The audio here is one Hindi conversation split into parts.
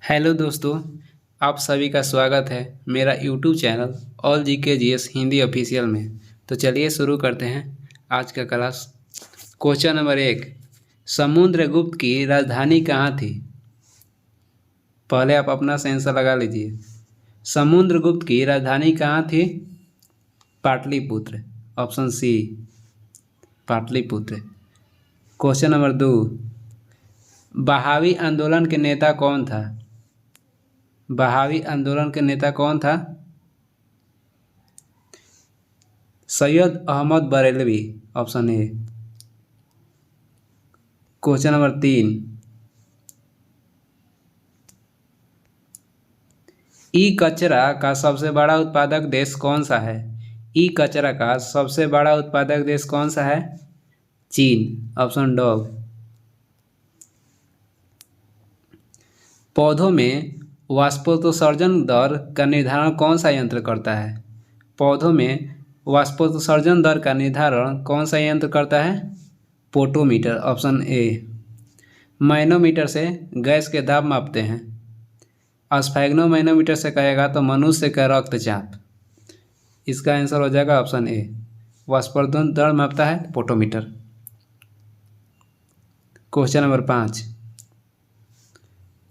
हेलो दोस्तों, आप सभी का स्वागत है मेरा यूट्यूब चैनल ऑल जी के जी एस हिंदी ऑफिशियल में। तो चलिए शुरू करते हैं आज का क्लास। क्वेश्चन नंबर 1, समुद्रगुप्त की राजधानी कहाँ थी? पहले आप अपना आंसर लगा लीजिए। समुद्रगुप्त की राजधानी कहाँ थी? Pataliputra, option C Pataliputra. Question number 2, बहावी आंदोलन के नेता कौन था? बहावी आंदोलन के नेता कौन था? Syed Ahmad Barelvi, option A. Question number 3, ई कचरा का सबसे बड़ा उत्पादक देश कौन सा है? ई कचरा का सबसे बड़ा उत्पादक देश कौन सा है? चीन, ऑप्शन डॉग। पौधों में वाष्पोत्सर्जन दर का निर्धारण कौन सा यंत्र करता है? पौधों में वाष्पोत्सर्जन दर का निर्धारण कौन सा यंत्र करता है? Potometer, option A. मैनोमीटर से गैस के दाब मापते हैं। स्फैग्नोमैनोमीटर से कहेगा तो मनुष्य का रक्तचाप। इसका आंसर हो जाएगा ऑप्शन ए। वाष्पोत्सर्जन दर मापता है पोटोमीटर। क्वेश्चन नंबर 5,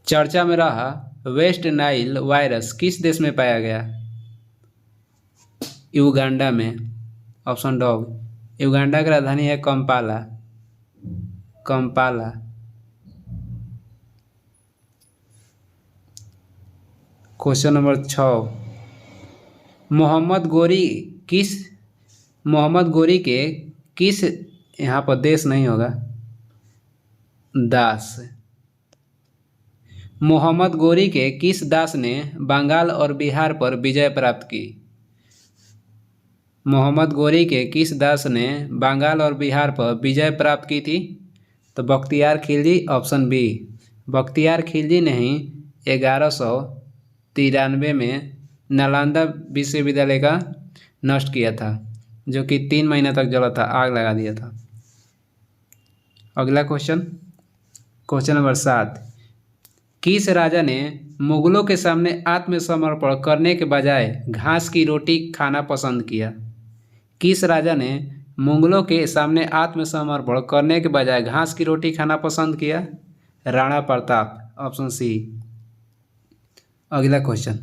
चर्चा में रहा वेस्ट नाइल वायरस किस देश में पाया गया? युगांडा में, ऑप्शन डॉग। युगांडा की राजधानी है Kampala. Kampala. Question number 6, Mohammad Ghori के किस, यहाँ पर देश नहीं होगा, दास। मोहम्मद गोरी के किस दास ने बंगाल और बिहार पर विजय प्राप्त की? मोहम्मद गोरी के किस दास ने बंगाल और बिहार पर विजय प्राप्त की थी? तो बख्तियार खिलजी, ऑप्शन बी। बख्तियार खिलजी ने ही 1193 में नालंदा विश्वविद्यालय का नष्ट किया था, जो कि 3 महीने तक जला था, आग लगा दिया था। अगला क्वेश्चन, क्वेश्चन नंबर 7, किस राजा ने मुगलों के सामने आत्मसमर्पण करने के बजाय घास की रोटी खाना पसंद किया? किस राजा ने मुगलों के सामने आत्मसमर्पण करने के बजाय घास की रोटी खाना पसंद किया? Rana Pratap, option C. अगला क्वेश्चन,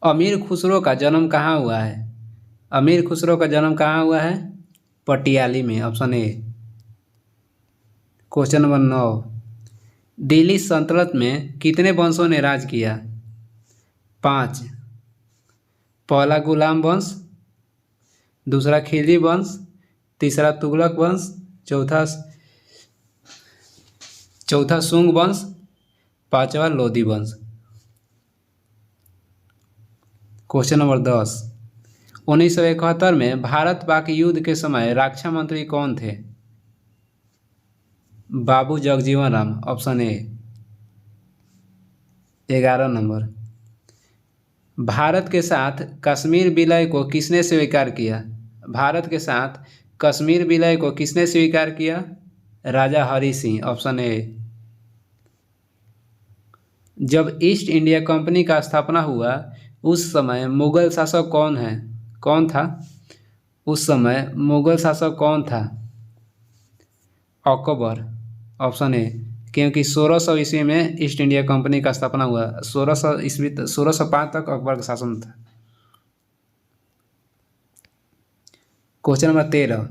अमीर खुसरो का जन्म कहाँ हुआ है? अमीर खुसरो का जन्म कहाँ हुआ है? पटियाली में, option A. Question number 9, Delhi सल्तनत में कितने वंशों ने राज किया? 5। पहला गुलाम वंश, दूसरा खिलजी वंश, तीसरा तुगलक वंश, चौथा सुंग वंश, पांचवा लोधी वंश। क्वेश्चन नंबर 10, 1971 में भारत पाक युद्ध के समय रक्षा मंत्री कौन थे? Babu Jagjivan Ram, option A. 11 number, Bharat के साथ कश्मीर विलय को किसने स्वीकार किया? भारत के साथ कश्मीर विलय को किसने स्वीकार किया? राजा हरि सिंह, ऑप्शन ए। जब ईस्ट इंडिया कंपनी का स्थापना हुआ उस समय मुगल शासक कौन था? उस समय मुगल शासक कौन था? Akbar, option A. क्योंकि 1600 ईस्वी में ईस्ट इंडिया कंपनी का स्थापना हुआ। 1600 ईस्वी 1605 तक अकबर का शासन था। क्वेश्चन नंबर 13,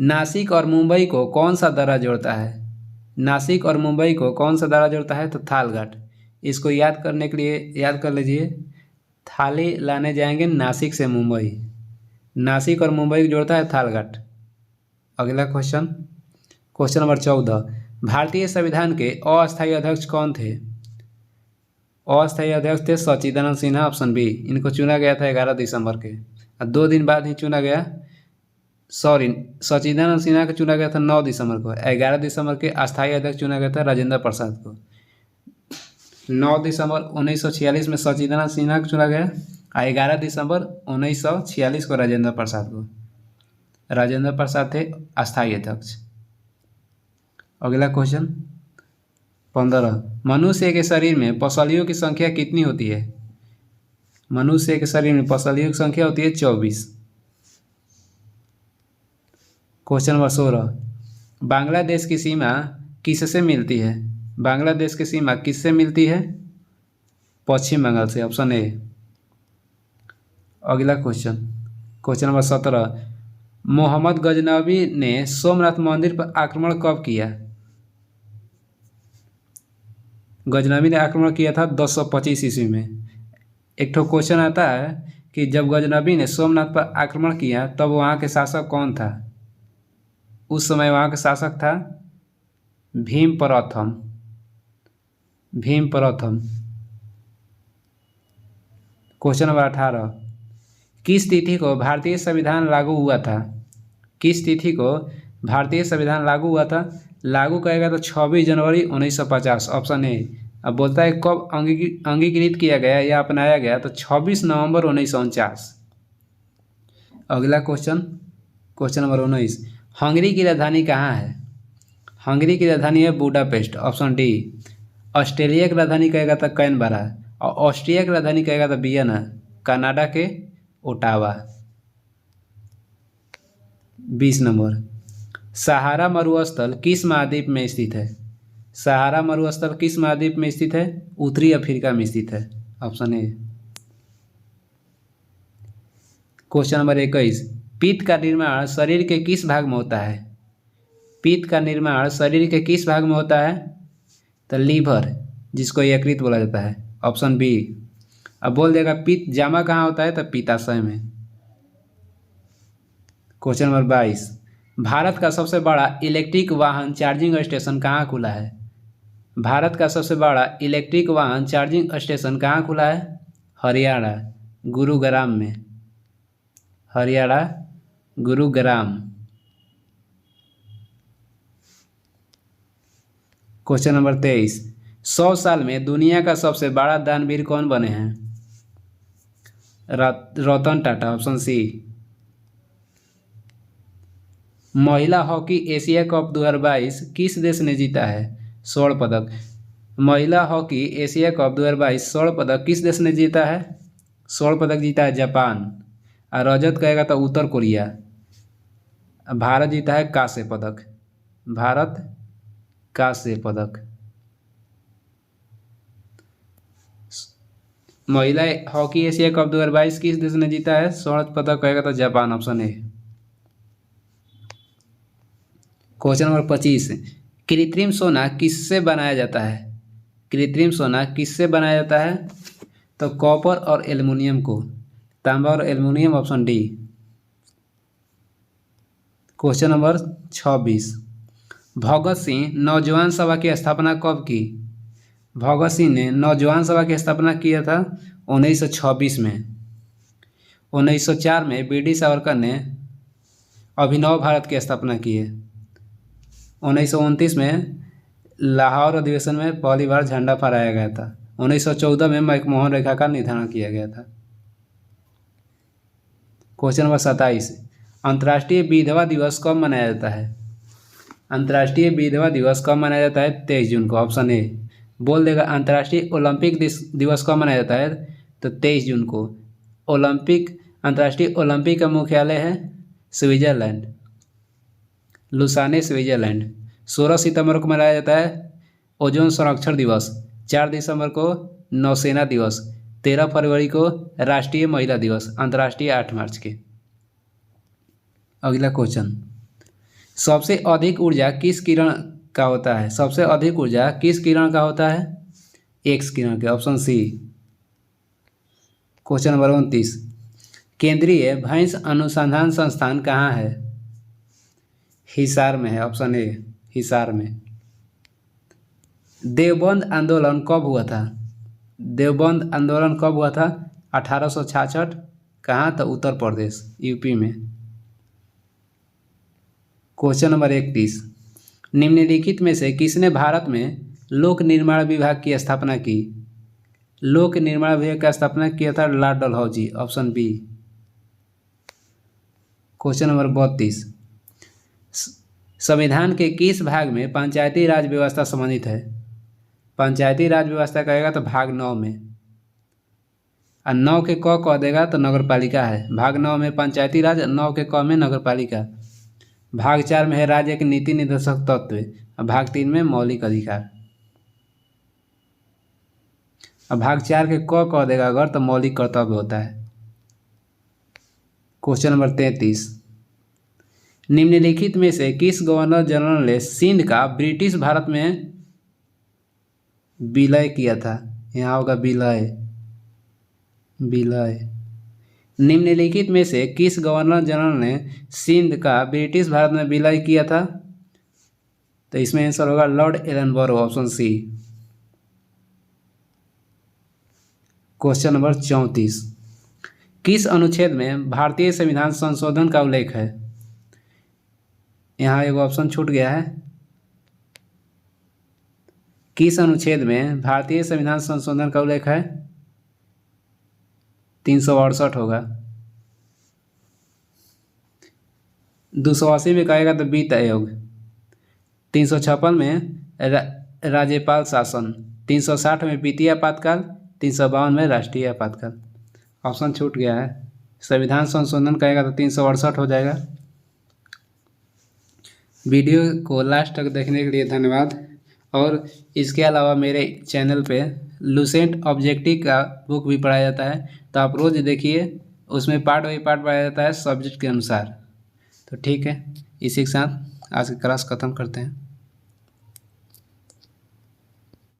नासिक और मुंबई को कौन सा दर्रा जोड़ता है? नासिक और मुंबई को कौन सा दर्रा जोड़ता है? तो थालघाट। इसको याद करने के लिए याद कर लीजिए, थाली लाने जाएंगे नासिक से मुंबई। नासिक और मुंबई को जोड़ता है थालघाट। अगला क्वेश्चन, क्वेश्चन नंबर 14, भारतीय संविधान के अस्थायी अध्यक्ष कौन थे? अस्थायी अध्यक्ष थे सच्चिदानंद सिन्हा, ऑप्शन बी। इनको चुना गया था 11 दिसंबर के, और 2 दिन बाद ही चुना गया, सच्चिदानंद सिन्हा को चुना गया था 9 दिसंबर को। 11 दिसंबर के अस्थायी अध्यक्ष चुना गया था राजेंद्र प्रसाद को। 9 दिसंबर 1946 में सच्चिदानंद सिन्हा को चुना गया, और 11 दिसंबर 1946 को राजेंद्र प्रसाद को। राजेंद्र प्रसाद थे अस्थायी अध्यक्ष। अगला क्वेश्चन, 15। मनुष्य के शरीर में पसलियों की संख्या कितनी होती है? मनुष्य के शरीर में पसलियों की संख्या होती है 24। Question number 16। बांग्लादेश की सीमा किससे मिलती है? बांग्लादेश की सीमा किससे मिलती है? पश्चिम बंगाल से, ऑप्शन ए। अगला question, question number 17। Mohammad Ghaznavi ने सोमनाथ मंदिर पर आक्रमण कब किया? गजनबी ने आक्रमण किया था 1025 ईस्वी में। एक ठो क्वेश्चन आता है कि जब गजनबी ने सोमनाथ पर आक्रमण किया तब वहाँ के शासक कौन था? उस समय वहाँ का शासक था भीम प्रथम। भीम प्रथम। Question number 18। किस तिथि को भारतीय संविधान लागू हुआ था? किस तिथि को भारतीय संविधान लागू हुआ था? लागू करेगा तो 26 जनवरी 1950, ऑप्शन ए। अब बोलता है कब अंगीकृत किया गया या अपनाया गया, तो 26 नवंबर 1949। अगला क्वेश्चन, क्वेश्चन नंबर 19। हंगरी की राजधानी कहाँ है? हंगरी की राजधानी है बुडापेस्ट, ऑप्शन डी। ऑस्ट्रेलिया की राजधानी कहेगा तो कैनबरा, और ऑस्ट्रिया की राजधानी कहेगा तो वियना, कनाडा के ओटावा। 20 नंबर। सहारा मरुस्थल किस महाद्वीप में स्थित है? सहारा मरुस्थल किस महाद्वीप में स्थित है? उत्तरी अफ्रीका में स्थित है, ऑप्शन ए। Question number 21। पित्त का निर्माण शरीर के किस भाग में होता है? पित्त का निर्माण शरीर के किस भाग में होता है? तो लीवर, जिसको यकृत बोला जाता है, ऑप्शन बी। अब बोल देगा पित्त जमा कहाँ होता है? तो पित्ताशय में। Question number 22। भारत का सबसे बड़ा इलेक्ट्रिक वाहन चार्जिंग स्टेशन कहाँ खुला है? भारत का सबसे बड़ा इलेक्ट्रिक वाहन चार्जिंग स्टेशन कहाँ खुला है? हरियाणा, गुरुग्राम में। हरियाणा, गुरुग्राम। Question number 23। 100 साल में दुनिया का सबसे बड़ा दानवीर कौन बने हैं? Ratan Tata, option C. महिला हॉकी एशिया कप 2022 किस देश ने जीता है? स्वर्ण पदक। महिला हॉकी एशिया कप 2022 स्वर्ण पदक किस देश ने जीता है? स्वर्ण पदक जीता है जापान, और रजत कहेगा तो उत्तर कोरिया। भारत जीता है कांस्य पदक। भारत कांस्य पदक। महिला हॉकी एशिया कप 2022 किस देश ने जीता है? स्वर्ण पदक कहेगा तो Japan, option A. Question number 25। कृत्रिम सोना किससे बनाया जाता है? कृत्रिम सोना किससे बनाया जाता है? तो कॉपर और एल्युमिनियम को, तांबा और aluminium, option D. Question number 26। Bhagat Singh नौजवान सभा की स्थापना कब की? भगत सिंह ने नौजवान सभा की स्थापना किया था 1926 में। 1904 में बी डी सावरकर ने अभिनव भारत की स्थापना की है। 1929 में लाहौर अधिवेशन में पहली बार झंडा फहराया गया था। 1914 में मनमोहन रेखा का निर्धारण किया गया था। Question number 27। अंतर्राष्ट्रीय विधवा दिवस कब मनाया जाता है? अंतर्राष्ट्रीय विधवा दिवस कब मनाया जाता है? 23 जून को, ऑप्शन ए। बोल देगा अंतर्राष्ट्रीय ओलंपिक दिवस कब मनाया जाता है? तो 23 जून को। अंतर्राष्ट्रीय ओलंपिक का मुख्यालय है स्विट्जरलैंड, लुसाने, स्विट्जरलैंड। 16 सितंबर को मनाया जाता है ओजोन संरक्षण दिवस। 4 दिसंबर को नौसेना दिवस। 13 फरवरी को राष्ट्रीय महिला दिवस, अंतर्राष्ट्रीय 8 मार्च के। अगला क्वेश्चन, सबसे अधिक ऊर्जा किस किरण का होता है? सबसे अधिक ऊर्जा किस किरण का होता है? एक्स किरण के, ऑप्शन सी। Question number 29। केंद्रीय भैंस अनुसंधान संस्थान कहाँ है? हिसार में है, ऑप्शन ए, हिसार में। देवबंद आंदोलन कब हुआ था? देवबंद आंदोलन कब हुआ था? 1866। कहाँ? तो उत्तर प्रदेश, यूपी में। Question number 31। निम्नलिखित में से किसने भारत में लोक निर्माण विभाग की स्थापना की? लोक निर्माण विभाग का स्थापना किया था lord Dalhousie, option B. Question number 32। संविधान के किस भाग में पंचायती राज व्यवस्था संबंधित है? पंचायती राज व्यवस्था कहेगा तो भाग 9 में, और 9 के क कह देगा तो नगर पालिका है। भाग 9 में पंचायती राज, 9 के क में नगर पालिका। भाग 4 में है राज्य के नीति निर्देशक तत्व, और भाग 3 में मौलिक अधिकार। अब भाग 4 के क कह देगा अगर तो मौलिक कर्तव्य होता है। क्वेश्चन नंबर 33, निम्नलिखित में से किस गवर्नर जनरल ने सिंध का ब्रिटिश भारत में विलय किया था? यहाँ होगा विलय। निम्नलिखित में से किस गवर्नर जनरल ने सिंध का ब्रिटिश भारत में विलय किया था? तो इसमें आंसर होगा lord Ellenborough, option C. Question number 34, किस अनुच्छेद में भारतीय संविधान संशोधन का उल्लेख है? यहाँ एक ऑप्शन छूट गया है। किस अनुच्छेद में भारतीय संविधान संशोधन का उल्लेख है? 368 होगा। 280 में कहेगा तो वित्त आयोग। 356 में राज्यपाल शासन। 360 में वित्तीय आपातकाल। 352 में राष्ट्रीय आपातकाल। ऑप्शन छूट गया है। संविधान संशोधन कहेगा तो 368 हो जाएगा। वीडियो को लास्ट तक देखने के लिए धन्यवाद। और इसके अलावा मेरे चैनल पे लुसेंट ऑब्जेक्टिव का बुक भी पढ़ाया जाता है, तो आप रोज़ देखिए, उसमें पार्ट बाई पार्ट पढ़ाया जाता है सब्जेक्ट के अनुसार। तो ठीक है, इसी के साथ आज की क्लास ख़त्म करते हैं।